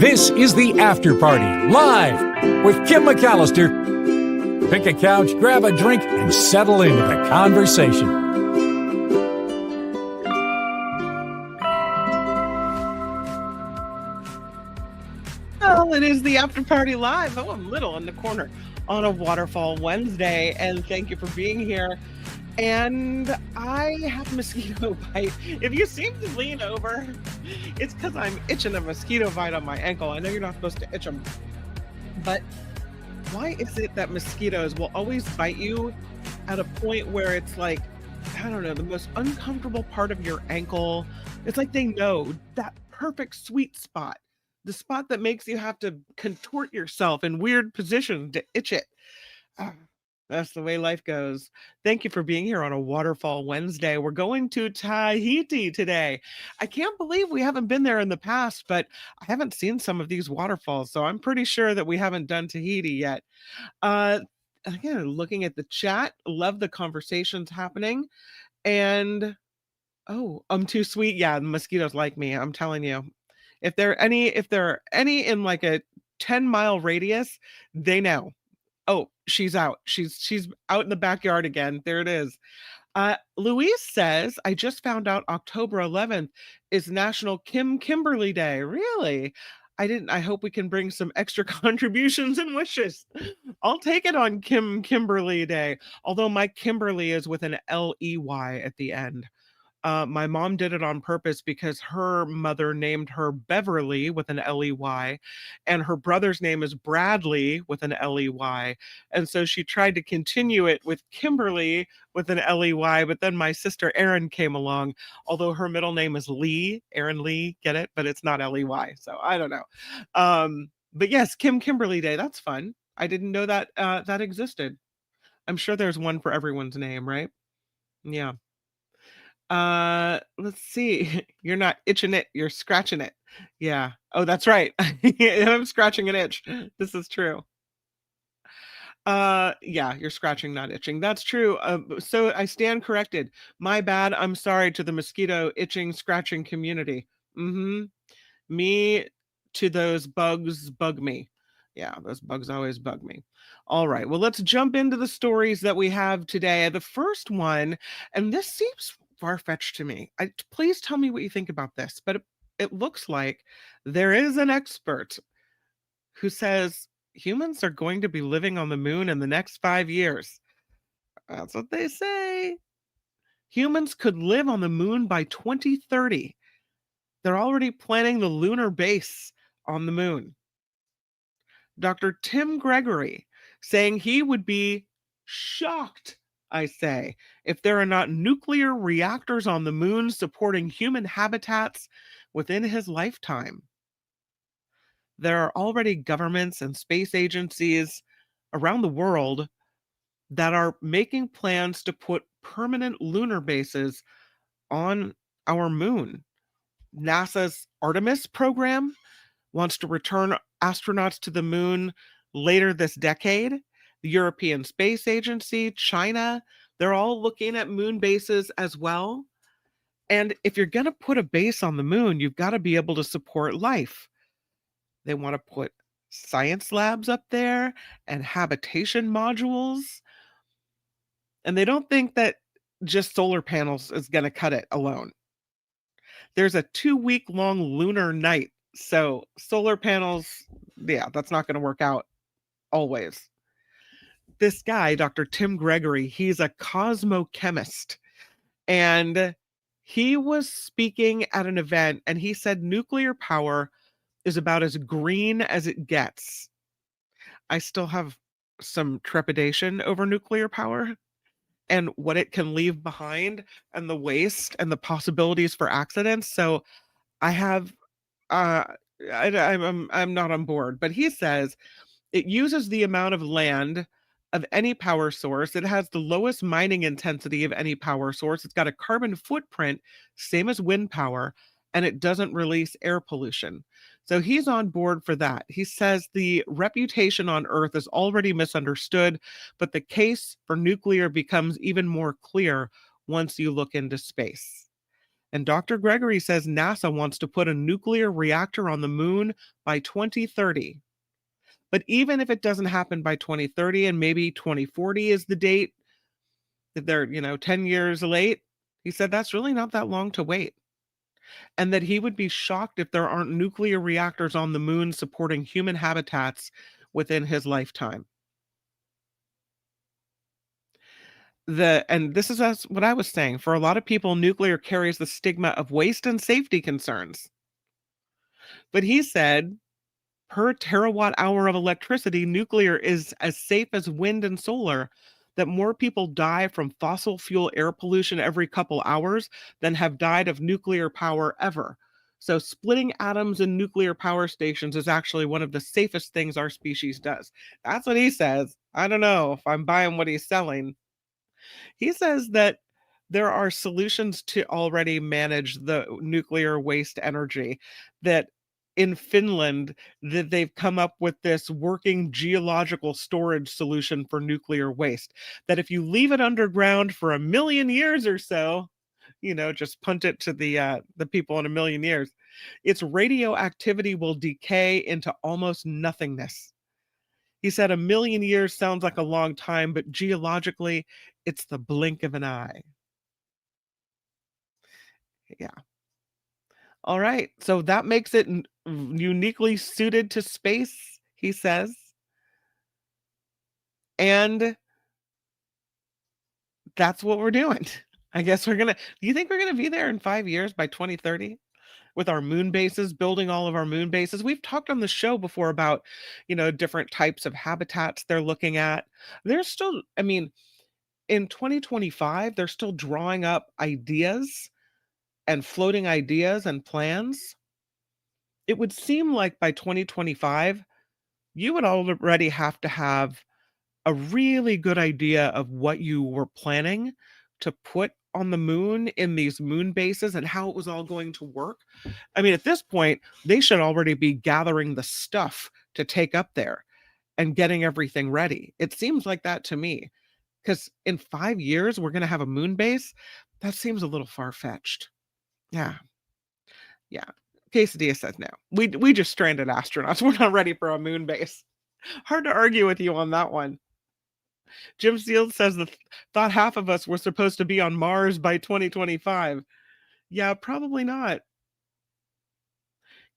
This is the After Party, live with Kim McAllister. Pick a couch, grab a drink, and settle into the conversation. Well, it is the After Party Live. Oh, I'm little in the corner on a Waterfall Wednesday, and thank you for being here. And I have a mosquito bite. If you seem to lean over, it's because I'm itching a mosquito bite on my ankle. I know you're not supposed to itch them, but why is it that mosquitoes will always bite you at a point where it's like, I don't know, the most uncomfortable part of your ankle? It's like they know that perfect sweet spot, the spot that makes you have to contort yourself in weird positions to itch it. Ah, that's the way life goes. Thank you for being here on a Waterfall Wednesday. We're going to Tahiti today. I can't believe we haven't been there in the past, but I haven't seen some of these waterfalls, so I'm pretty sure that we haven't done Tahiti yet. Uh, Again, looking at the chat, love the conversations happening. And oh, I'm too sweet. Yeah, the mosquitoes like me. I'm telling you. If there are any in like a 10-mile radius, they know. Oh, she's out. She's out in the backyard again. There it is. Louise says, I just found out October 11th is National Kim Kimberly Day. Really? I didn't. I hope we can bring some extra contributions and wishes. I'll take it on Kim Kimberly Day. Although my Kimberly is with an Ley at the end. My mom did it on purpose because her mother named her Beverly with an Ley, and her brother's name is Bradley with an Ley. And so she tried to continue it with Kimberly with an Ley, but then my sister Erin came along, although her middle name is Lee, Erin Lee, get it? But it's not Ley. So I don't know. But yes, Kim Kimberly Day, that's fun. I didn't know that that existed. I'm sure there's one for everyone's name, right? Yeah. Let's see. You're not itching it, you're scratching it. Yeah. Oh, that's right. I'm scratching an itch. This is true. Yeah, you're scratching, not itching. That's true. So I stand corrected. My bad. I'm sorry to the mosquito itching, scratching community. Mm-hmm. Me to those bugs bug me. Yeah, those bugs always bug me. All right, well, let's jump into the stories that we have today. The first one, and this seems far-fetched to me. Please tell me what you think about this, but it looks like there is an expert who says humans are going to be living on the moon in the next 5 years. That's what they say. Humans could live on the moon by 2030. They're already planning the lunar base on the moon. Dr. Tim Gregory saying he would be shocked, I say, if there are not nuclear reactors on the moon supporting human habitats within his lifetime. There are already governments and space agencies around the world that are making plans to put permanent lunar bases on our moon. NASA's Artemis program wants to return astronauts to the moon later this decade. The European Space Agency, China, they're all looking at moon bases as well. And if you're going to put a base on the moon, you've got to be able to support life. They want to put science labs up there and habitation modules. And they don't think that just solar panels is going to cut it alone. There's a 2-week-long lunar night. So solar panels, yeah, that's not going to work out always. This guy, Dr. Tim Gregory, he's a cosmochemist. And he was speaking at an event and he said nuclear power is about as green as it gets. I still have some trepidation over nuclear power and what it can leave behind and the waste and the possibilities for accidents. So I have uh I'm not on board, but he says it uses the amount of land of any power source. It has the lowest mining intensity of any power source. It's got a carbon footprint, same as wind power, and it doesn't release air pollution. So he's on board for that. He says the reputation on Earth is already misunderstood, but the case for nuclear becomes even more clear once you look into space. And Dr. Gregory says NASA wants to put a nuclear reactor on the moon by 2030. But even if it doesn't happen by 2030 and maybe 2040 is the date that they're, 10 years late, he said that's really not that long to wait. And that he would be shocked if there aren't nuclear reactors on the moon supporting human habitats within his lifetime. And this is what I was saying. For a lot of people, nuclear carries the stigma of waste and safety concerns. But he said per terawatt hour of electricity, nuclear is as safe as wind and solar, that more people die from fossil fuel air pollution every couple hours than have died of nuclear power ever. So, splitting atoms in nuclear power stations is actually one of the safest things our species does. That's what he says. I don't know if I'm buying what he's selling. He says that there are solutions to already manage the nuclear waste energy, that in Finland that they've come up with this working geological storage solution for nuclear waste, that if you leave it underground for a million years or so, just punt it to the people in a million years, its radioactivity will decay into almost nothingness. He said a million years sounds like a long time, but geologically, it's the blink of an eye. Yeah. All right. So that makes it uniquely suited to space, he says. And that's what we're doing. I guess do you think we're going to be there in 5 years by 2030 with our moon bases, building all of our moon bases? We've talked on the show before about, different types of habitats they're looking at. There's still, I mean, in 2025, they're still drawing up ideas and floating ideas and plans. It would seem like by 2025, you would already have to have a really good idea of what you were planning to put on the moon in these moon bases and how it was all going to work. I mean, at this point, they should already be gathering the stuff to take up there and getting everything ready. It seems like that to me. Because in 5 years, we're going to have a moon base. That seems a little far fetched. Yeah. Yeah. Quesadilla says no. We just stranded astronauts. We're not ready for a moon base. Hard to argue with you on that one. Jim Seals says the thought half of us were supposed to be on Mars by 2025. Yeah, probably not.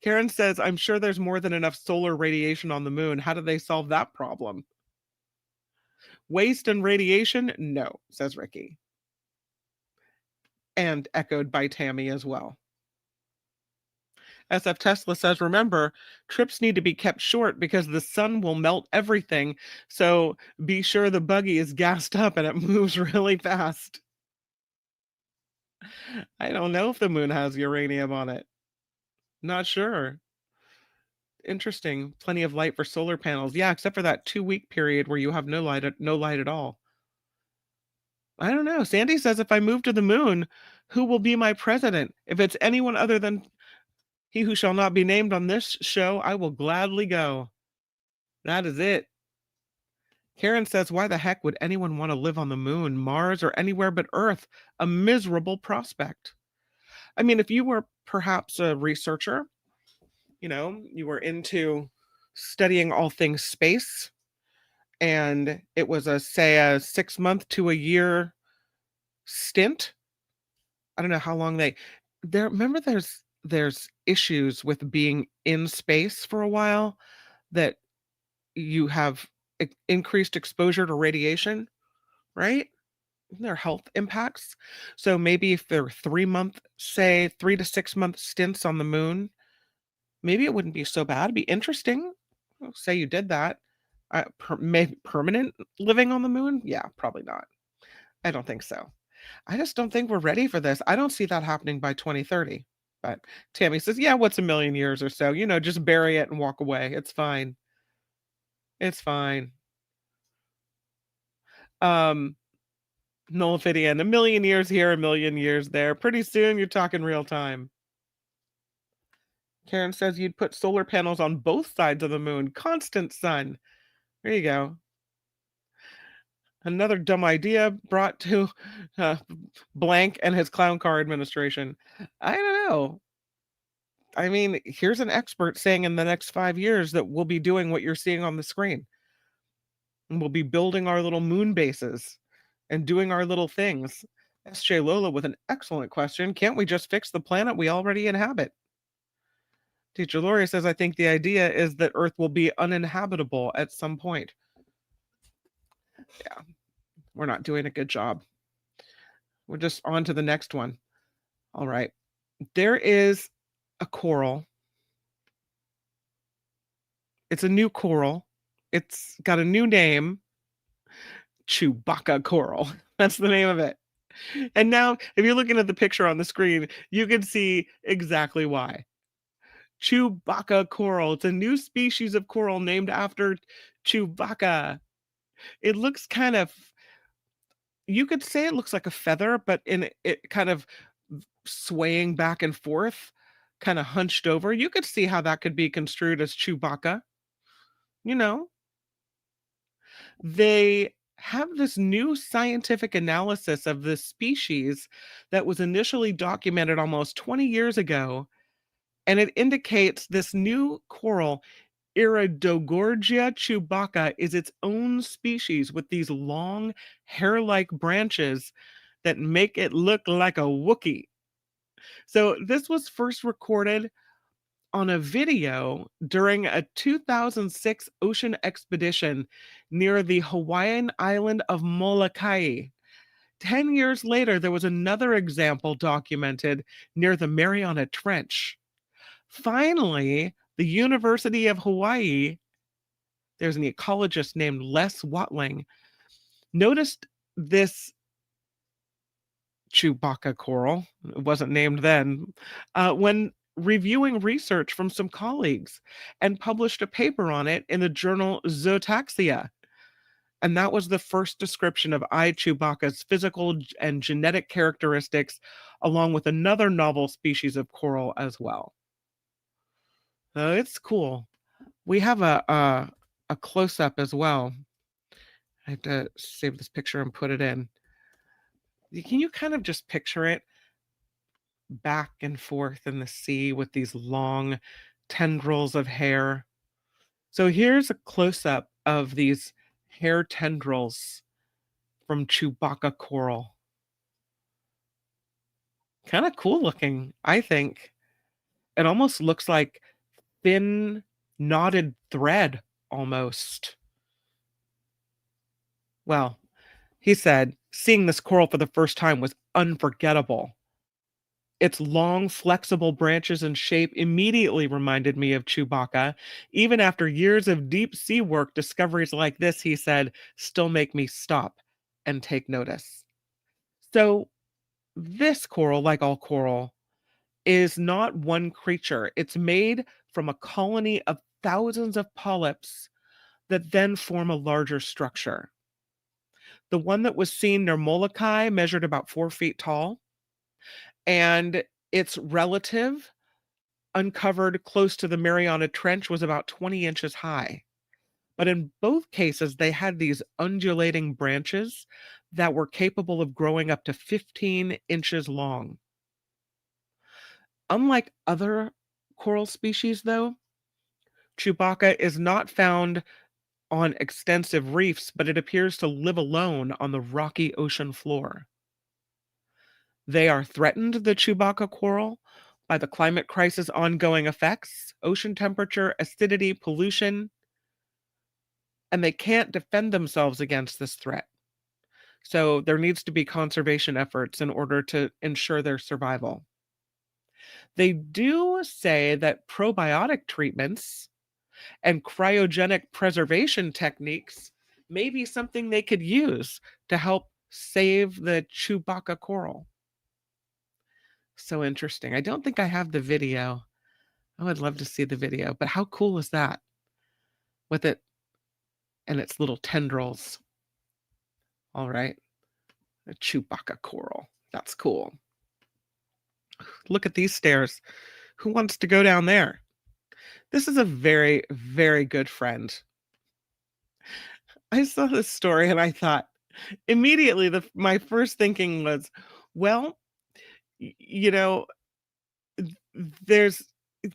Karen says, I'm sure there's more than enough solar radiation on the moon. How do they solve that problem? Waste and radiation? No, says Ricky. And echoed by Tammy as well. SF Tesla says, remember, trips need to be kept short because the sun will melt everything. So be sure the buggy is gassed up and it moves really fast. I don't know if the moon has uranium on it. Not sure. Interesting. Plenty of light for solar panels. Yeah, except for that 2-week period where you have no light at all. I don't know. Sandy says if I move to the moon, who will be my president? If it's anyone other than he who shall not be named on this show, I will gladly go. That is it. Karen says, why the heck would anyone want to live on the moon, Mars, or anywhere but Earth? A miserable prospect. I mean, if you were perhaps a researcher, you were into studying all things space, and it was a 6-month to a year stint. I don't know how long remember there's issues with being in space for a while, that you have increased exposure to radiation, right? Their health impacts. So maybe if they're 3-month, say 3 to 6 month stints on the moon, maybe it wouldn't be so bad. It'd be interesting. Say you did that. Maybe permanent living on the moon? Yeah, probably not. I don't think so. I just don't think we're ready for this. I don't see that happening by 2030. But Tammy says, yeah, what's a million years or so? Just bury it and walk away. It's fine. It's fine. Nullifidian, a million years here, a million years there. Pretty soon you're talking real time. Karen says you'd put solar panels on both sides of the moon. Constant sun. There you go. Another dumb idea brought to uh, blank and his clown car administration. I don't know. I mean, here's an expert saying in the next 5 years that we'll be doing what you're seeing on the screen. And we'll be building our little moon bases and doing our little things. SJ Lola with an excellent question. Can't we just fix the planet we already inhabit? Teacher Lori says, I think the idea is that Earth will be uninhabitable at some point. Yeah, we're not doing a good job. We're just on to the next one. All right. There is a coral. It's a new coral. It's got a new name. Chewbacca coral. That's the name of it. And now, if you're looking at the picture on the screen, you can see exactly why. Chewbacca coral. It's a new species of coral named after Chewbacca. It looks kind of, you could say it looks like a feather, but in it kind of swaying back and forth, kind of hunched over. You could see how that could be construed as Chewbacca. You know, they have this new scientific analysis of this species that was initially documented almost 20 years ago, and it indicates this new coral, Iridogorgia chewbacca, is its own species with these long hair-like branches that make it look like a Wookiee. So this was first recorded on a video during a 2006 ocean expedition near the Hawaiian island of Molokai. 10 years later, there was another example documented near the Mariana Trench. Finally, the University of Hawaii, there's an ecologist named Les Watling, noticed this Chewbacca coral, it wasn't named then, when reviewing research from some colleagues, and published a paper on it in the journal Zootaxia. And that was the first description of I. Chewbacca's physical and genetic characteristics, along with another novel species of coral as well. So it's cool. We have a close-up as well. I have to save this picture and put it in. Can you kind of just picture it back and forth in the sea with these long tendrils of hair? So here's a close-up of these hair tendrils from Chewbacca coral. Kind of cool looking, I think. It almost looks like thin knotted thread almost. Well, he said, seeing this coral for the first time was unforgettable. Its long, flexible branches and shape immediately reminded me of Chewbacca. Even after years of deep sea work, discoveries like this, he said, still make me stop and take notice. So, this coral, like all coral, is not one creature. It's made from a colony of thousands of polyps that then form a larger structure. The one that was seen near Molokai measured about 4 feet tall, and its relative, uncovered close to the Mariana Trench, was about 20 inches high. But in both cases, they had these undulating branches that were capable of growing up to 15 inches long. Unlike other coral species, though, Chewbacca is not found on extensive reefs, but it appears to live alone on the rocky ocean floor. They are threatened, the Chewbacca coral, by the climate crisis ongoing effects, ocean temperature, acidity, pollution, and they can't defend themselves against this threat. So there needs to be conservation efforts in order to ensure their survival. They do say that probiotic treatments and cryogenic preservation techniques may be something they could use to help save the Chewbacca coral. So interesting. I don't think I have the video. I would love to see the video, but how cool is that? With it and its little tendrils. All right. A Chewbacca coral. That's cool. Look at these stairs. Who wants to go down there? This is a very, very good friend. I saw this story and I thought, Immediately, my first thinking was, well, you know, there's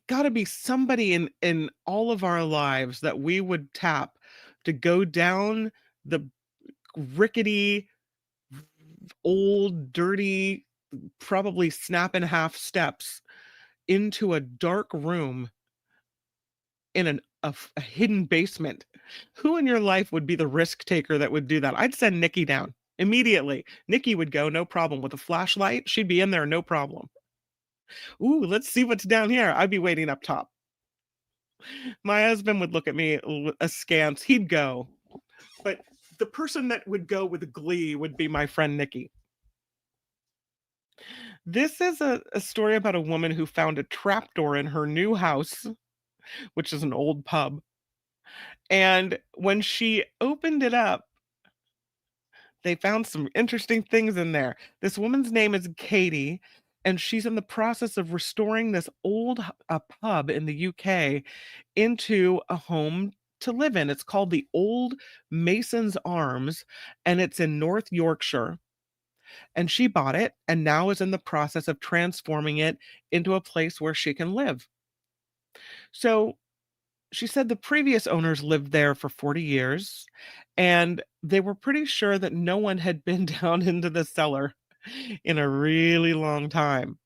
got to be somebody in all of our lives that we would tap to go down the rickety, old, dirty, probably snap in half steps into a dark room in a hidden basement. Who in your life would be the risk taker that would do that? I'd send Nikki down immediately. Nikki would go, no problem. With a flashlight, she'd be in there, no problem. Ooh, let's see what's down here. I'd be waiting up top. My husband would look at me askance. He'd go. But the person that would go with glee would be my friend Nikki. This is a story about a woman who found a trapdoor in her new house, which is an old pub. And when she opened it up, they found some interesting things in there. This woman's name is Katie, and she's in the process of restoring this old pub in the UK into a home to live in. It's called the Old Mason's Arms, and it's in North Yorkshire. And she bought it and now is in the process of transforming it into a place where she can live. So she said the previous owners lived there for 40 years and they were pretty sure that no one had been down into the cellar in a really long time.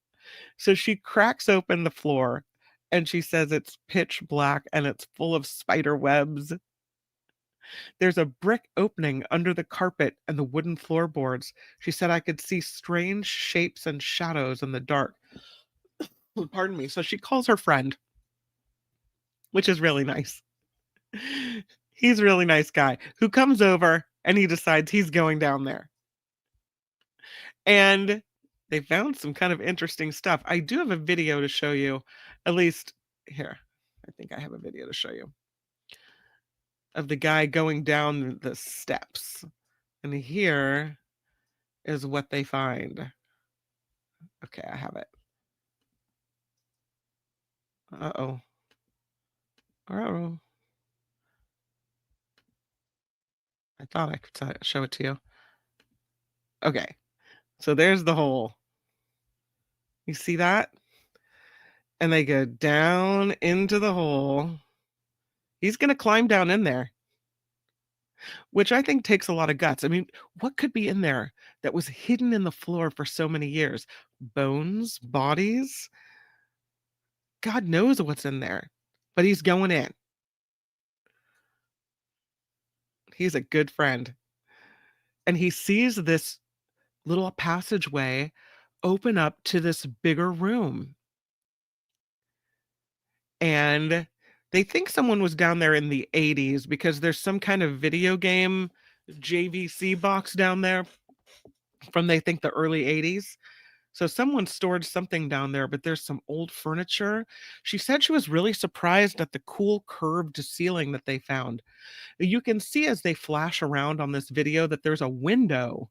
So she cracks open the floor and she says it's pitch black and it's full of spider webs. There's a brick opening under the carpet and the wooden floorboards. She said I could see strange shapes and shadows in the dark. Pardon me. So she calls her friend, which is really nice. He's a really nice guy who comes over and he decides he's going down there. And they found some kind of interesting stuff. I do have a video to show you, at least here. I think I have a video to show you of the guy going down the steps. And here is what they find. Okay, I have it. Uh-oh. Uh-oh. I thought I could show it to you. Okay, so there's the hole. You see that? And they go down into the hole. He's going to climb down in there, which I think takes a lot of guts. I mean, what could be in there that was hidden in the floor for so many years? Bones, bodies? God knows what's in there, but he's going in. He's a good friend. And he sees this little passageway open up to this bigger room. And they think someone was down there in the 80s because there's some kind of video game JVC box down there from they think the early 80s. So someone stored something down there, but there's some old furniture. She said she was really surprised at the cool curved ceiling that they found. You can see as they flash around on this video that there's a window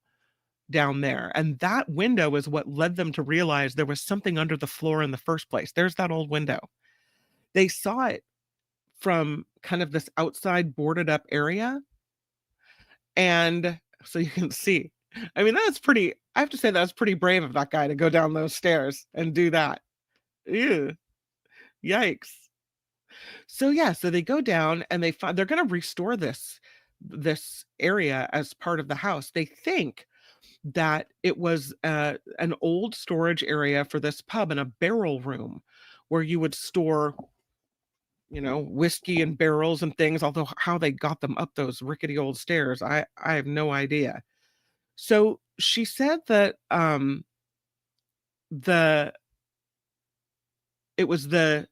down there. And that window is what led them to realize there was something under the floor in the first place. There's that old window. They saw it from kind of this outside boarded up area. And so you can see, I mean, that's pretty, I have to say that's pretty brave of that guy to go down those stairs and do that. Ew, yikes. So yeah, so they go down and they find they're going to restore this area as part of the house. They think that it was an old storage area for this pub and a barrel room where you would store, you know, whiskey and barrels and things, although how they got them up those rickety old stairs, I have no idea. So she said that the it was the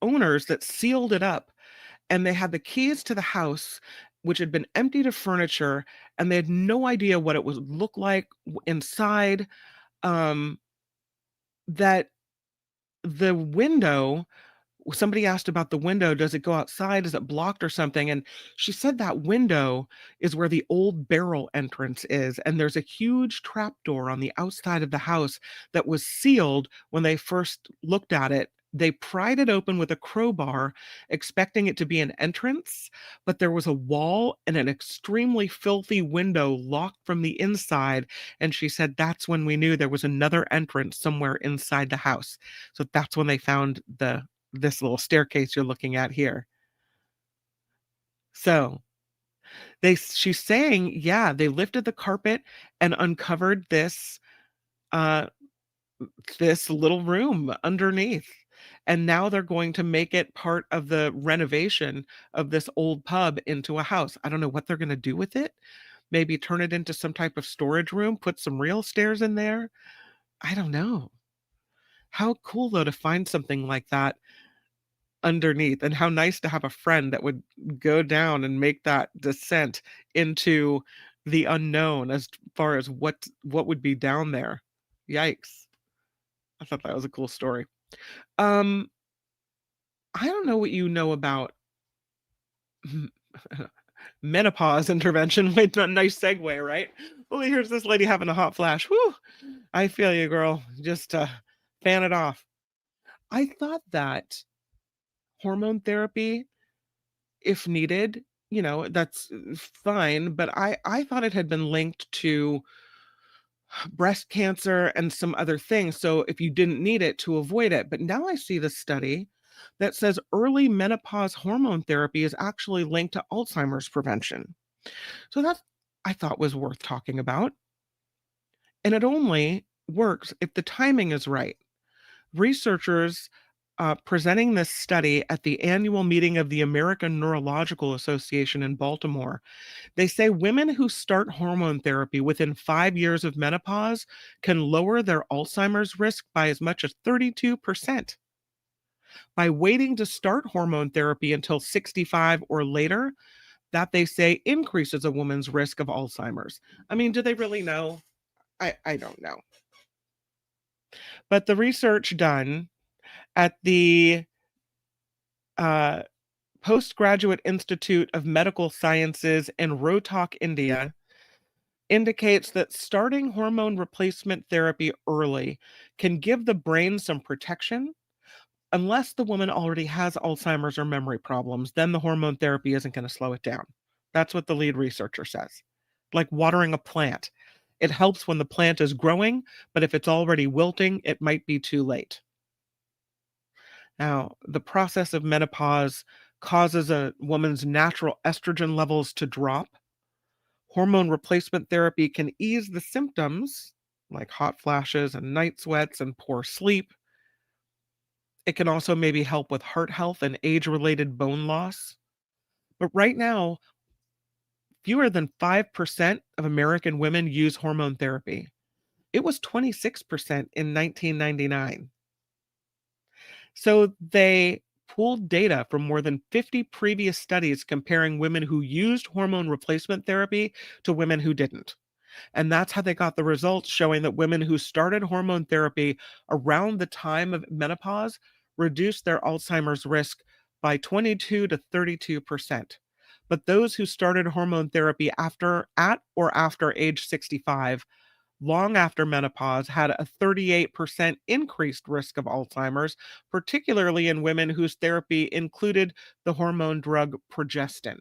owners that sealed it up and they had the keys to the house which had been emptied of furniture and they had no idea what it would look like inside. um that the window, somebody asked about the window, does it go outside, is it blocked or something, and she said that window is where the old barrel entrance is, and there's a huge trapdoor on the outside of the house that was sealed when they first looked at it They pried it open with a crowbar, expecting it to be an entrance, but there was a wall and an extremely filthy window locked from the inside. And she said that's when we knew there was another entrance somewhere inside the house. So that's when they found this little staircase you're looking at here. So she's saying, yeah, they lifted the carpet and uncovered uh this little room underneath. And now they're going to make it part of the renovation of this old pub into a house. I don't know what they're going to do with it. Maybe turn it into some type of storage room, put some real stairs in there. I don't know. How cool though to find something like that underneath, and how nice to have a friend that would go down and make that descent into the unknown as far as what would be down there. Yikes. I thought that was a cool story. Um, I don't know what you know about menopause intervention. Wait, a nice segue, right? Well, here's this lady having a hot flash. Whew, I feel you, girl. Just fan it off. I thought that hormone therapy, if needed, that's fine. But I thought it had been linked to breast cancer and some other things. So if you didn't need it, to avoid it. But now I see the study that says early menopause hormone therapy is actually linked to Alzheimer's prevention. So that I thought was worth talking about. And it only works if the timing is right. Researchers presenting this study at the annual meeting of the American Neurological Association in Baltimore, they say women who start hormone therapy within 5 years of menopause can lower their Alzheimer's risk by as much as 32%. By waiting to start hormone therapy until 65 or later, that they say increases a woman's risk of Alzheimer's. I mean, do they really know? I don't know. But the research done at the uh, Postgraduate Institute of Medical Sciences in Rohtak, India, indicates that starting hormone replacement therapy early can give the brain some protection. Unless the woman already has Alzheimer's or memory problems, then the hormone therapy isn't going to slow it down. That's what the lead researcher says. Like watering a plant. It helps when the plant is growing, but if it's already wilting, it might be too late. Now, the process of menopause causes a woman's natural estrogen levels to drop. Hormone replacement therapy can ease the symptoms, like hot flashes and night sweats and poor sleep. It can also maybe help with heart health and age-related bone loss. But right now, fewer than 5% of American women use hormone therapy. It was 26% in 1999. So they pooled data from more than 50 previous studies comparing women who used hormone replacement therapy to women who didn't. And that's how they got the results showing that women who started hormone therapy around the time of menopause reduced their Alzheimer's risk by 22 to 32%. But those who started hormone therapy after age 65, long after menopause, had a 38% increased risk of Alzheimer's, particularly in women whose therapy included the hormone drug progestin.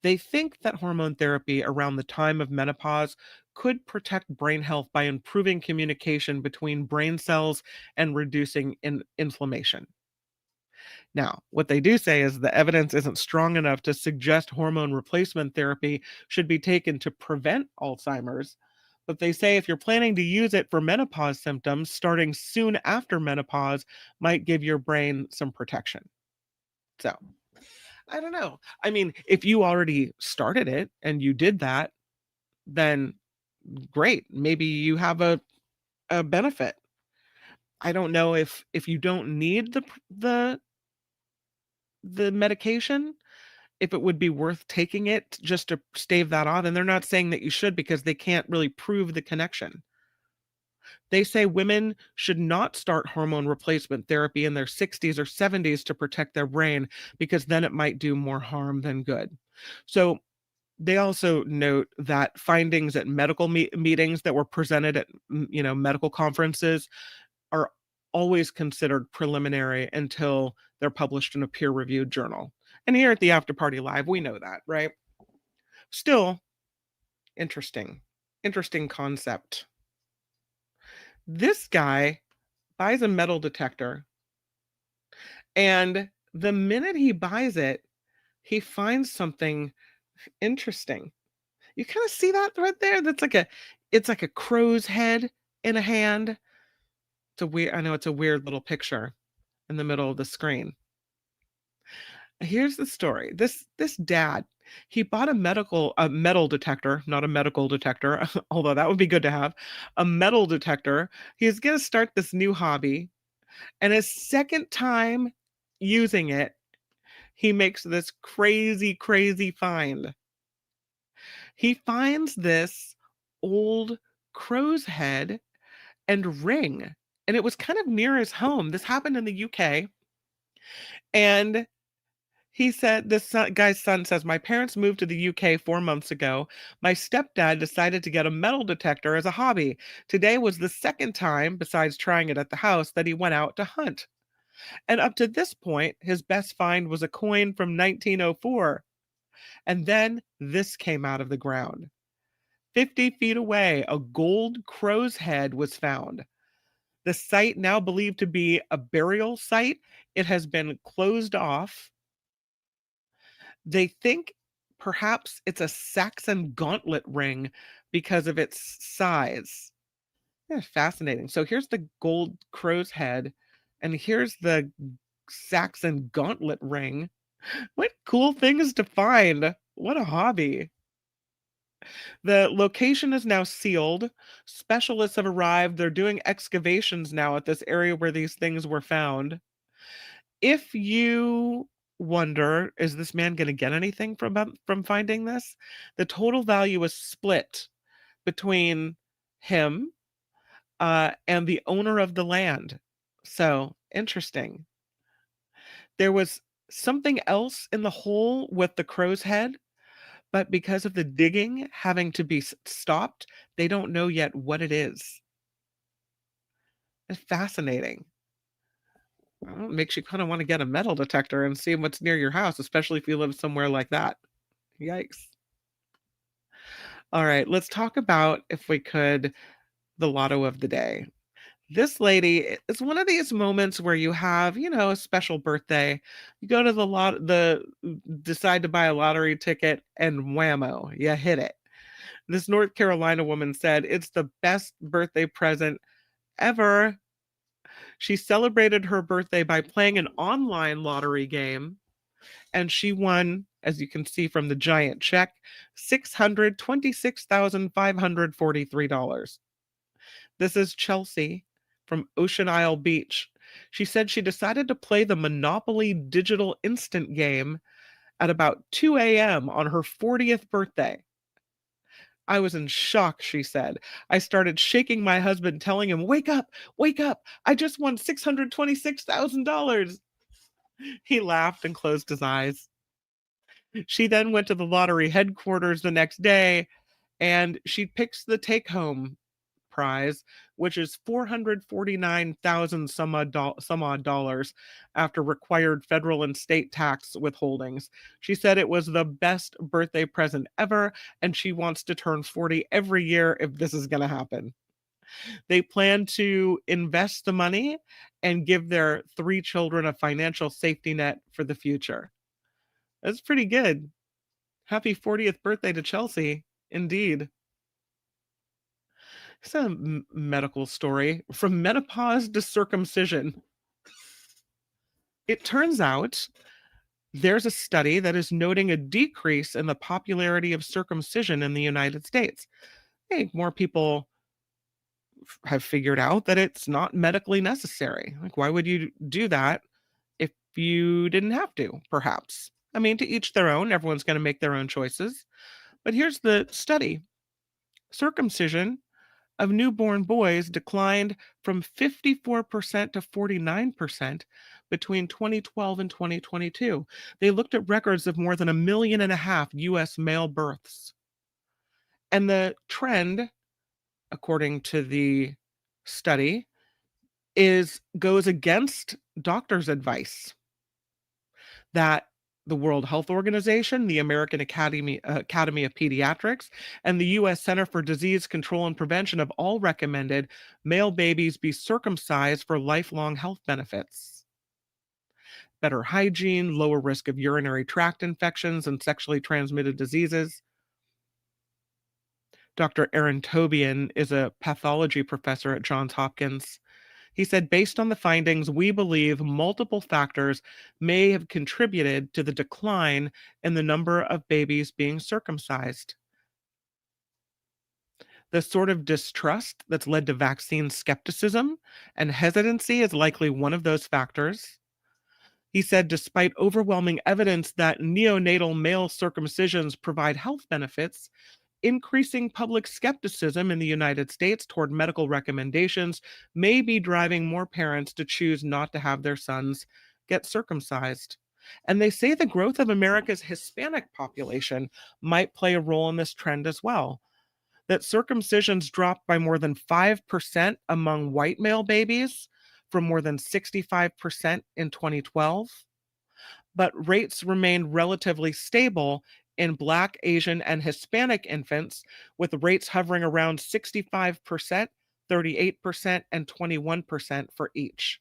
They think that hormone therapy around the time of menopause could protect brain health by improving communication between brain cells and reducing inflammation. Now, what they do say is the evidence isn't strong enough to suggest hormone replacement therapy should be taken to prevent Alzheimer's. But they say if you're planning to use it for menopause symptoms, starting soon after menopause might give your brain some protection. So, I don't know. I mean, if you already started it and you did that, then great. Maybe you have a benefit. I don't know if you don't need the medication, if it would be worth taking it just to stave that off. And they're not saying that you should because they can't really prove the connection. They say women should not start hormone replacement therapy in their 60s or 70s to protect their brain because then it might do more harm than good. So they also note that findings at medical meetings that were presented at medical conferences are always considered preliminary until they're published in a peer-reviewed journal. And here at the After Party Live, we know that, right? Still, interesting. Interesting concept. This guy buys a metal detector, and the minute he buys it, he finds something interesting. You kind of see that right there? It's like a crow's head in a hand. I know it's a weird little picture in the middle of the screen. Here's the story. This dad, he bought a metal detector, not a medical detector, although that would be good to have, a metal detector. He's going to start this new hobby, and his second time using it, he makes this crazy find. He finds this old crow's head and ring, and it was kind of near his home. This happened in the UK, and he said, guy's son says, my parents moved to the UK 4 months ago. My stepdad decided to get a metal detector as a hobby. Today was the second time, besides trying it at the house, that he went out to hunt. And up to this point, his best find was a coin from 1904. And then this came out of the ground. 50 feet away, a gold crow's head was found. The site, now believed to be a burial site, it has been closed off. They think perhaps it's a Saxon gauntlet ring because of its size. Yeah, fascinating. So here's the gold crow's head, and here's the Saxon gauntlet ring. What cool things to find. What a hobby. The location is now sealed. Specialists have arrived. They're doing excavations now at this area where these things were found. If you wonder, is this man going to get anything from finding this? The total value is split between him and the owner of the land. So interesting. There was something else in the hole with the crow's head, but because of the digging having to be stopped, they don't know yet what it is. It's fascinating. Well, it makes you kind of want to get a metal detector and see what's near your house, especially if you live somewhere like that. Yikes. All right, let's talk about, if we could, the lotto of the day. This lady is one of these moments where you have, a special birthday. You go to decide to buy a lottery ticket, and whammo, you hit it. This North Carolina woman said it's the best birthday present ever. She celebrated her birthday by playing an online lottery game, and she won, as you can see from the giant check, $626,543. This is Chelsea from Ocean Isle Beach. She said she decided to play the Monopoly digital instant game at about 2 a.m. on her 40th birthday. I was in shock, she said. I started shaking my husband, telling him, wake up, I just won $626,000. He laughed and closed his eyes. She then went to the lottery headquarters the next day, and she picks the take-home prize, which is 449,000 some odd dollars after required federal and state tax withholdings. She said it was the best birthday present ever, and she wants to turn 40 every year if this is going to happen. They plan to invest the money and give their 3 children a financial safety net for the future. That's pretty good. Happy 40th birthday to Chelsea. Indeed. It's a medical story. From menopause to circumcision. It turns out there's a study that is noting a decrease in the popularity of circumcision in the United States. Hey, more people have figured out that it's not medically necessary. Like, why would you do that if you didn't have to, perhaps? I mean, to each their own. Everyone's going to make their own choices. But here's the study. Circumcision of newborn boys declined from 54% to 49% between 2012 and 2022. They looked at records of more than 1.5 million US male births. And the trend, according to the study, goes against doctors' advice that the World Health Organization, the American Academy of Pediatrics, and the US Center for Disease Control and Prevention have all recommended male babies be circumcised for lifelong health benefits. Better hygiene, lower risk of urinary tract infections and sexually transmitted diseases. Dr. Aaron Tobian is a pathology professor at Johns Hopkins. He said, based on the findings, we believe multiple factors may have contributed to the decline in the number of babies being circumcised. The sort of distrust that's led to vaccine skepticism and hesitancy is likely one of those factors. He said, despite overwhelming evidence that neonatal male circumcisions provide health benefits, increasing public skepticism in the United States toward medical recommendations may be driving more parents to choose not to have their sons get circumcised. And they say the growth of America's Hispanic population might play a role in this trend as well. That circumcisions dropped by more than 5% among white male babies from more than 65% in 2012, but rates remained relatively stable in Black, Asian, and Hispanic infants, with rates hovering around 65%, 38%, and 21% for each.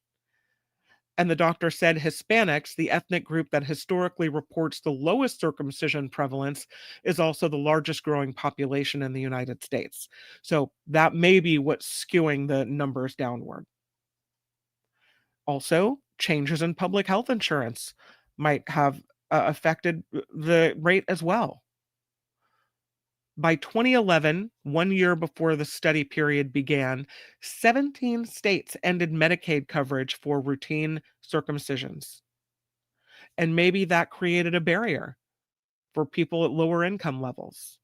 And the doctor said Hispanics, the ethnic group that historically reports the lowest circumcision prevalence, is also the largest growing population in the United States. So that may be what's skewing the numbers downward. Also, changes in public health insurance might have affected the rate as well. By 2011, 1 year before the study period began, 17 states ended Medicaid coverage for routine circumcisions. And maybe that created a barrier for people at lower income levels.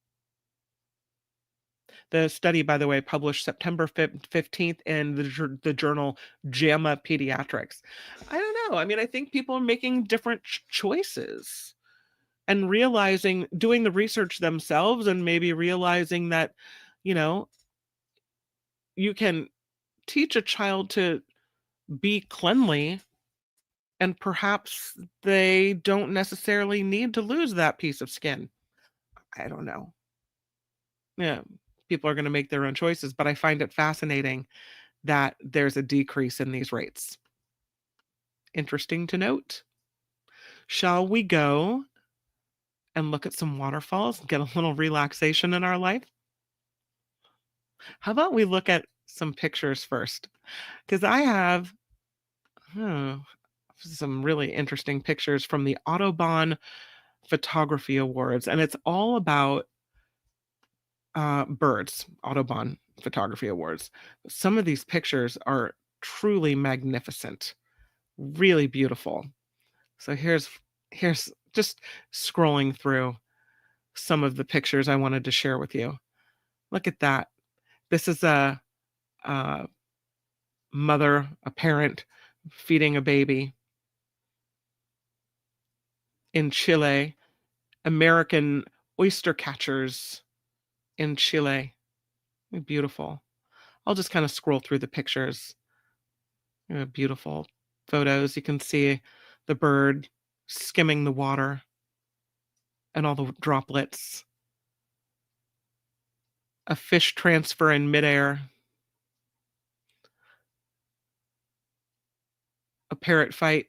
The study, by the way, published September 15th in the journal JAMA Pediatrics. I don't know. I mean, I think people are making different choices and realizing, doing the research themselves and maybe realizing that, you know, you can teach a child to be cleanly and perhaps they don't necessarily need to lose that piece of skin. I don't know. Yeah, people are going to make their own choices, but I find it fascinating that there's a decrease in these rates. Interesting to note. Shall we go and look at some waterfalls and get a little relaxation in our life? How about we look at some pictures first? Because I have some really interesting pictures from the Audubon Photography Awards, and it's all about birds. Audubon Photography Awards. Some of these pictures are truly magnificent, really beautiful. So here's just scrolling through some of the pictures I wanted to share with you. Look at that. This is a mother, a parent feeding a baby in Chile. American oyster catchers in Chile. Beautiful. I'll just kind of scroll through the pictures. Beautiful photos. You can see the bird skimming the water and all the droplets. A fish transfer in midair. A parrot fight.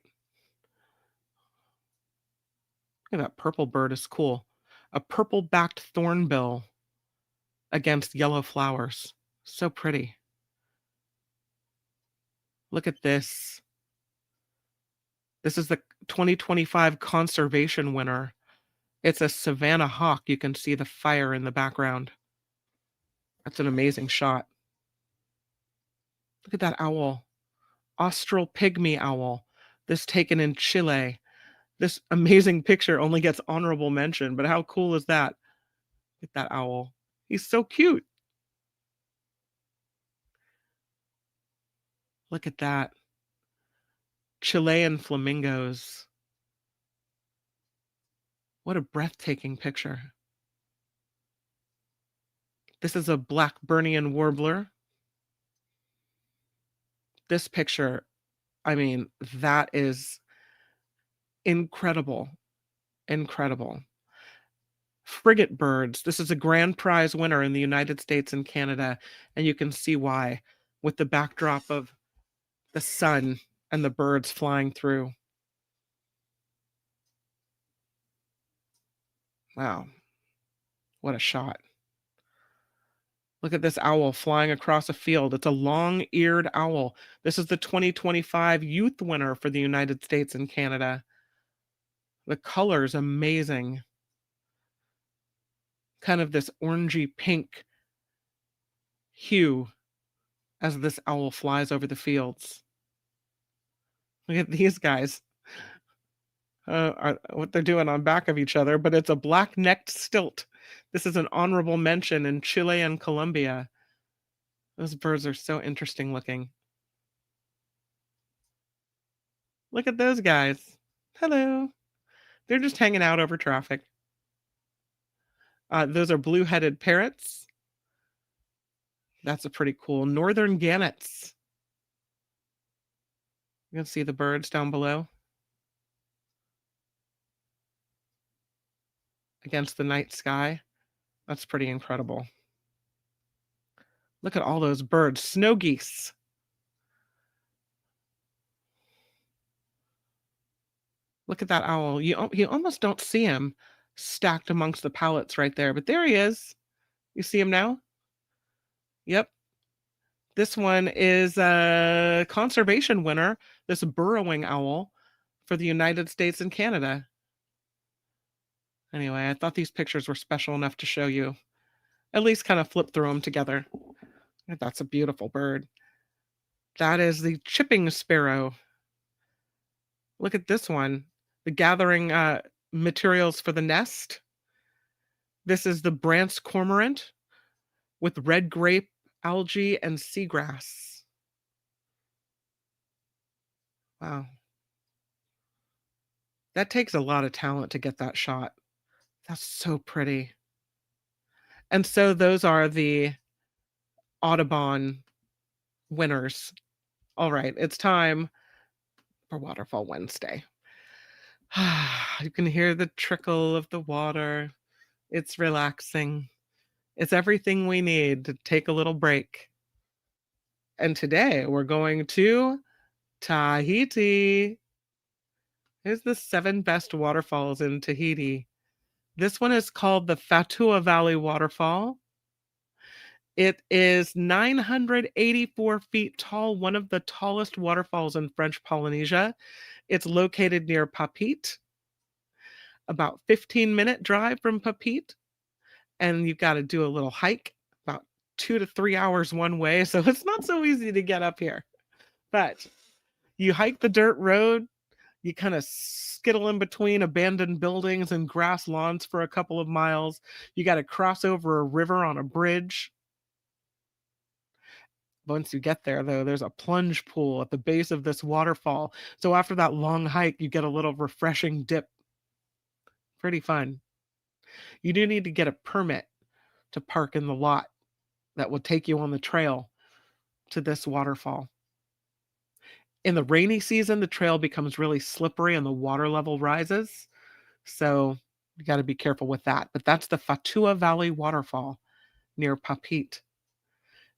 Look at that purple bird is cool. A purple-backed thornbill against yellow flowers. So pretty. Look at this. This is the 2025 conservation winner. It's a savanna hawk. You can see the fire in the background. That's an amazing shot. Look at that owl. Austral pygmy owl. This taken in Chile. This amazing picture only gets honorable mention, but how cool is that? Look at that owl. He's so cute. Look at that. Chilean flamingos. What a breathtaking picture. This is a Blackburnian warbler. this picture, I mean, that is incredible. Incredible. Frigate birds. This is a grand prize winner in the United States and Canada, and you can see why with the backdrop of the sun and the birds flying through. Wow, what a shot. Look at this owl flying across a field. It's a long-eared owl. This is the 2025 youth winner for the United States and Canada. The color's amazing. Kind of this orangey pink hue as this owl flies over the fields. Look at these guys. What they're doing on back of each other, but it's a black-necked stilt. This is an honorable mention in Chile and Colombia. Those birds are so interesting looking. Look at those guys. Hello. They're just hanging out over traffic. Those are blue-headed parrots. That's a pretty cool northern gannets. You can see the birds down below against the night sky. That's pretty incredible. Look at all those birds. Snow geese. Look at that owl. You almost don't see him stacked amongst the pallets right there, but there he is. You see him now? Yep. This one is a conservation winner, this burrowing owl for the United States and Canada. Anyway, I thought these pictures were special enough to show you. At least kind of flip through them together. That's a beautiful bird. That is the chipping sparrow. Look at this one. The gathering materials for the nest. This is the Brandt's cormorant with red grape, algae, and seagrass. Wow. That takes a lot of talent to get that shot. That's so pretty. And so those are the Audubon winners. All right, it's time for Waterfall Wednesday. You can hear the trickle of the water. It's relaxing. It's everything we need to take a little break. And today we're going to Tahiti. Here's the 7 best waterfalls in Tahiti. This one is called the Fatua Valley Waterfall. It is 984 feet tall, one of the tallest waterfalls in French Polynesia. It's located near Papeete, about 15-minute drive from Papeete. And you've got to do a little hike, about 2 to 3 hours one way. So it's not so easy to get up here. But you hike the dirt road, you kind of skittle in between abandoned buildings and grass lawns for a couple of miles. You got to cross over a river on a bridge. Once you get there, though, there's a plunge pool at the base of this waterfall. So after that long hike, you get a little refreshing dip. Pretty fun. You do need to get a permit to park in the lot that will take you on the trail to this waterfall. In the rainy season, the trail becomes really slippery and the water level rises. So you got to be careful with that. But that's the Fatua Valley Waterfall near Papeete.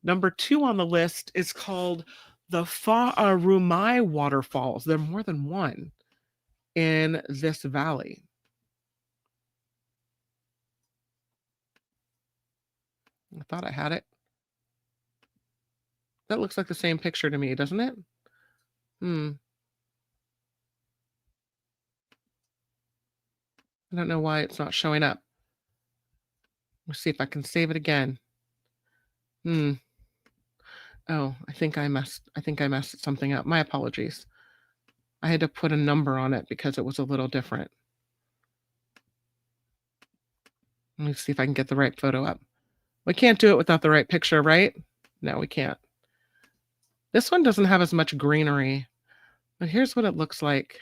Number 2 on the list is called the Fa'arumai Waterfalls. There are more than one in this valley. I thought I had it. That looks like the same picture to me, doesn't it? I don't know why it's not showing up. Let's see if I can save it again. Oh, I think I messed something up. My apologies. I had to put a number on it because it was a little different. Let me see if I can get the right photo up. We can't do it without the right picture, right? No, we can't. This one doesn't have as much greenery, but here's what it looks like.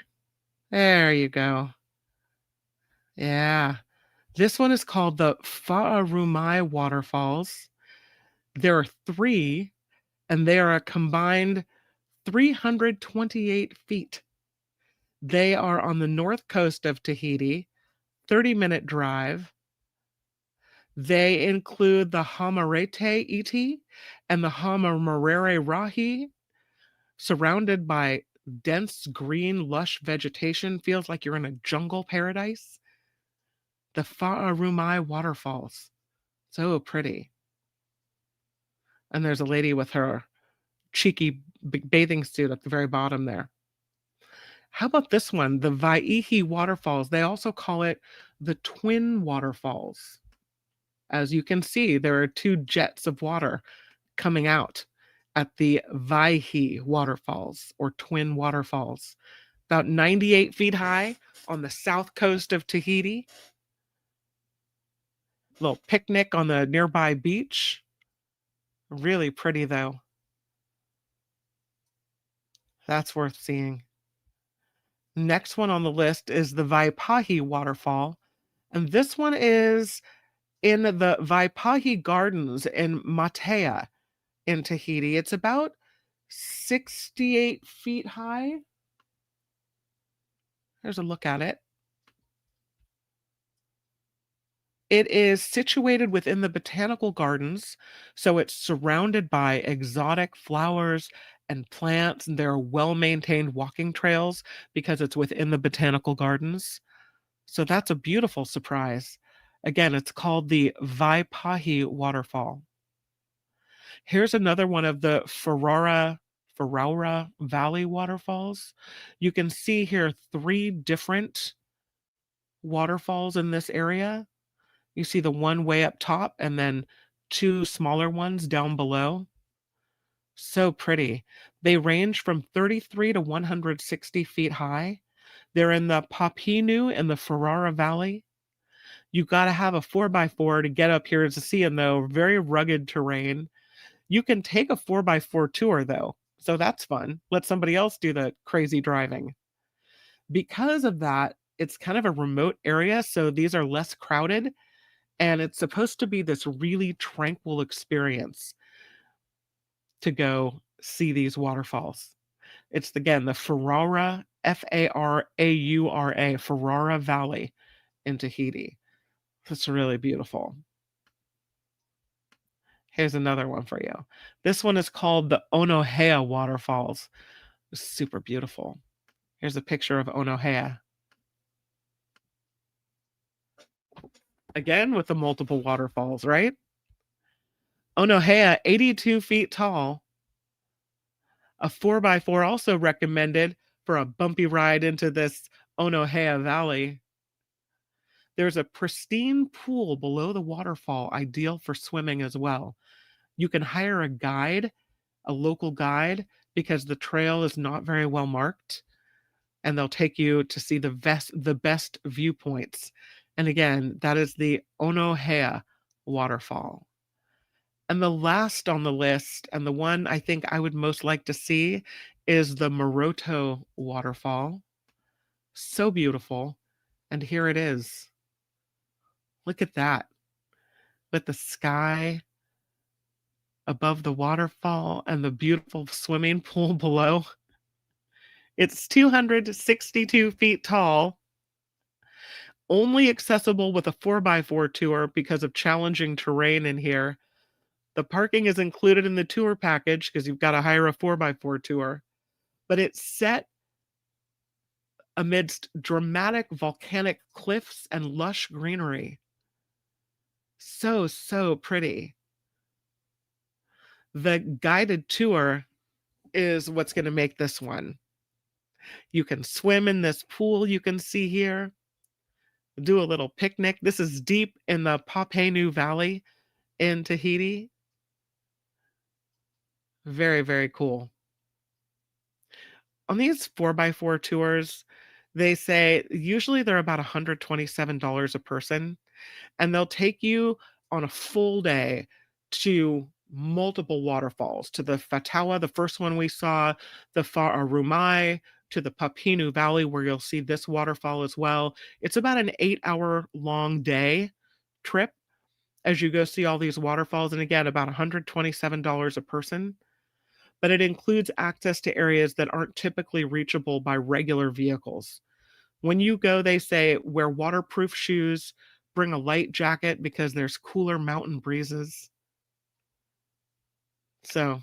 There you go. Yeah. This one is called the Fa'arumai Waterfalls. There are 3, and they are a combined 328 feet. They are on the north coast of Tahiti, 30-minute drive. They include the Hamarete Iti and the Hamamarere Rahi, surrounded by dense green lush vegetation. Feels like you're in a jungle paradise. The Fa'arumai waterfalls, so pretty. And there's a lady with her cheeky bathing suit at the very bottom there. How about this one, the Vaihi waterfalls? They also call it the twin waterfalls. As you can see, there are two jets of water coming out at the Vaihi waterfalls, or twin waterfalls, about 98 feet high on the south coast of Tahiti. Little picnic on the nearby beach. Really pretty though. That's worth seeing. Next one on the list is the Vaipahi waterfall. And this one is in the Vaipahi Gardens in Matea in Tahiti. It's about 68 feet high. There's a look at it. It is situated within the botanical gardens, so it's surrounded by exotic flowers and plants, and there are well-maintained walking trails because it's within the botanical gardens. So that's a beautiful surprise. Again, it's called the Vaipahi waterfall. Here's another one of the Faraura Valley waterfalls. You can see here 3 different waterfalls in this area. You see the one way up top and then 2 smaller ones down below. So pretty. They range from 33 to 160 feet high. They're in the Papinu in the Ferrara Valley. You got to have a 4x4 to get up here to see them, though. Very rugged terrain. You can take a 4x4 tour, though. So that's fun. Let somebody else do the crazy driving. Because of that, it's kind of a remote area, so these are less crowded. And it's supposed to be this really tranquil experience to go see these waterfalls. It's, again, the Ferrara, Faraura, Ferrara Valley in Tahiti. It's really beautiful. Here's another one for you. This one is called the Onohea Waterfalls. It's super beautiful. Here's a picture of Onohea. Again, with the multiple waterfalls, right? Onohea, 82 feet tall. A 4x4 also recommended for a bumpy ride into this Onohea Valley. There's a pristine pool below the waterfall, ideal for swimming as well. You can hire a guide, a local guide, because the trail is not very well marked, and they'll take you to see the best viewpoints. And again, that is the Onohea waterfall. And the last on the list, and the one I think I would most like to see, is the Moroto waterfall. So beautiful. And here it is. Look at that. With the sky above the waterfall and the beautiful swimming pool below. It's 262 feet tall, only accessible with a 4x4 tour because of challenging terrain in here. The parking is included in the tour package because you've got to hire a 4x4 tour, but it's set amidst dramatic volcanic cliffs and lush greenery. So, so pretty. The guided tour is what's going to make this one. You can swim in this pool you can see here, do a little picnic. This is deep in the Papenu Valley in Tahiti. Very, very cool. On these 4x4 tours, they say usually they're about $127 a person, and they'll take you on a full day to multiple waterfalls, to the Fatawa, the first one we saw, the Fa'arumai, to the Papinu Valley, where you'll see this waterfall as well. It's about an 8-hour long day trip as you go see all these waterfalls. And again, about $127 a person. but it includes access to areas that aren't typically reachable by regular vehicles. When you go, they say wear waterproof shoes, bring a light jacket because there's cooler mountain breezes. So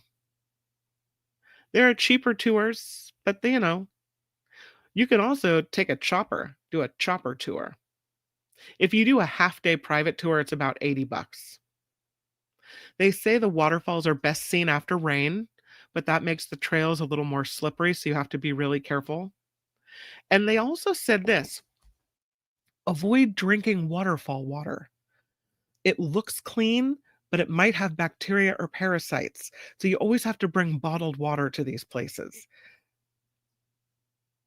there are cheaper tours, but you can also take a chopper, do a chopper tour. If you do a half-day private tour, it's about $80. They say the waterfalls are best seen after rain, but that makes the trails a little more slippery, so you have to be really careful. And they also said this: avoid drinking waterfall water. It looks clean, but it might have bacteria or parasites. So you always have to bring bottled water to these places.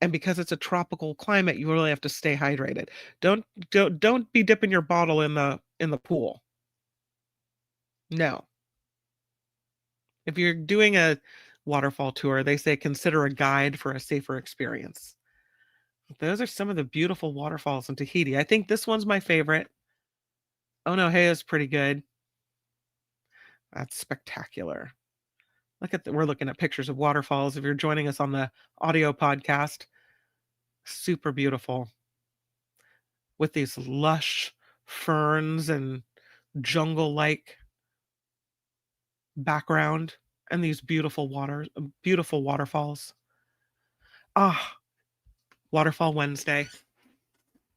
And because it's a tropical climate, you really have to stay hydrated. Don't be dipping your bottle in the pool. No. If you're doing a waterfall tour, they say consider a guide for a safer experience. Those are some of the beautiful waterfalls in Tahiti. I think this one's my favorite. Oh no, hey, is pretty good. That's spectacular. We're looking at pictures of waterfalls. If you're joining us on the audio podcast, super beautiful with these lush ferns and jungle-like background and these beautiful waterfalls. Ah, Waterfall Wednesday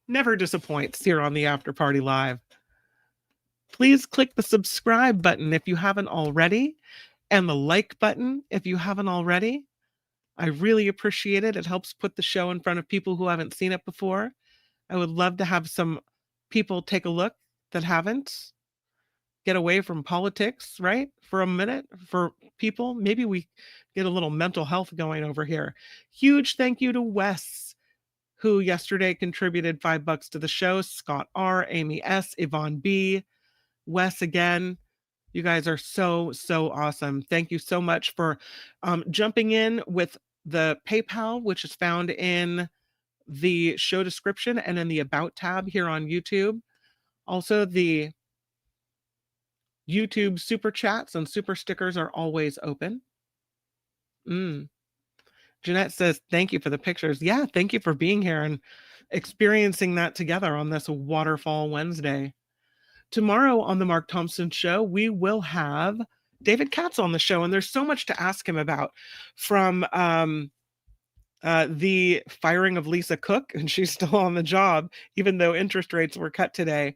never disappoints here on the After Party Live. Please click the subscribe button if you haven't already, and the like button if you haven't already. I really appreciate it. It helps put the show in front of people who haven't seen it before. I would love to have some people take a look that haven't. Get away from politics, right? For a minute, for people. Maybe we get a little mental health going over here. Huge thank you to Wes, who yesterday contributed $5 to the show. Scott R, Amy S, Yvonne B, Wes again. You guys are so awesome. Thank you so much for jumping in with the PayPal, which is found in the show description and in the About tab here on YouTube. Also, the YouTube super chats and super stickers are always open. Jeanette says, thank you for the pictures. Yeah, thank you for being here and experiencing that together on this Waterfall Wednesday. Tomorrow on the Mark Thompson Show, we will have David Katz on the show, and there's so much to ask him about, from the firing of Lisa Cook, and she's still on the job, even though interest rates were cut today.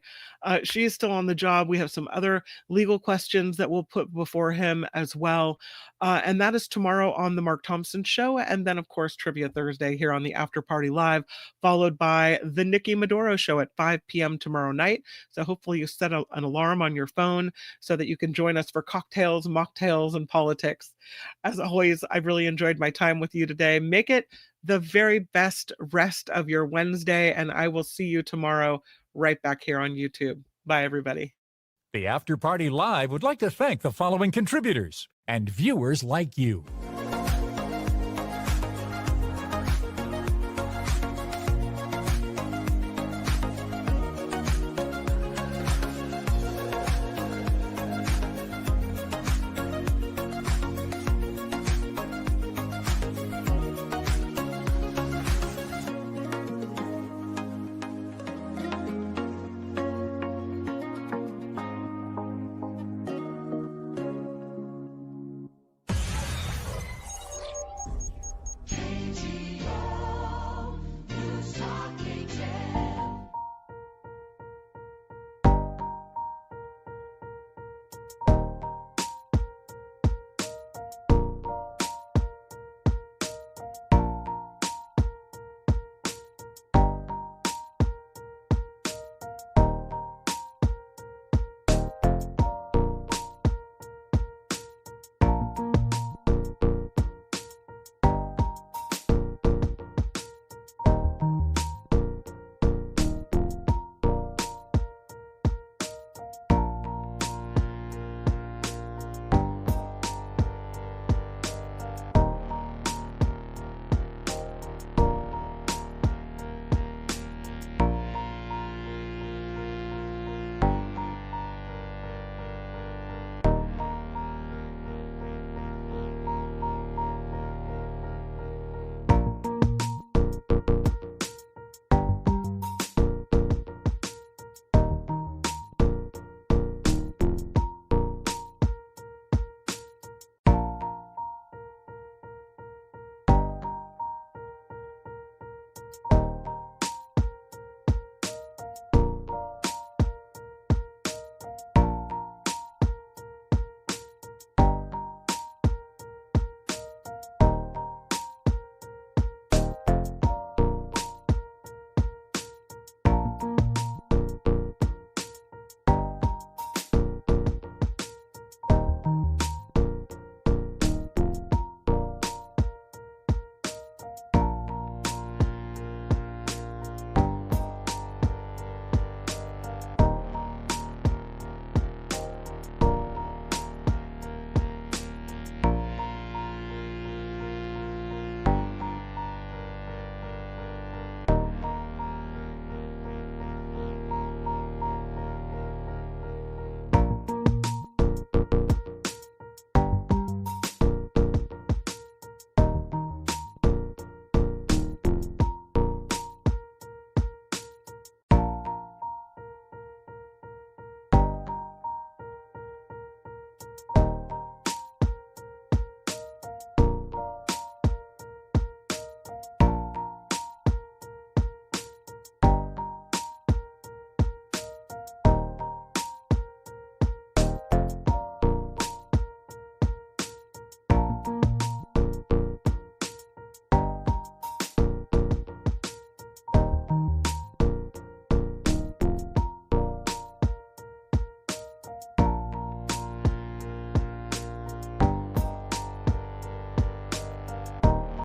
She's still on the job. We have some other legal questions that we'll put before him as well. And that is tomorrow on the Mark Thompson Show. And then, of course, Trivia Thursday here on the After Party Live, followed by the Nikki Maduro Show at 5 p.m. tomorrow night. So hopefully you set an alarm on your phone so that you can join us for cocktails, mocktails, and politics. As always, I've really enjoyed my time with you today. Make it the very best rest of your Wednesday, and I will see you tomorrow right back here on YouTube. Bye, everybody. The After Party Live would like to thank the following contributors and viewers like you.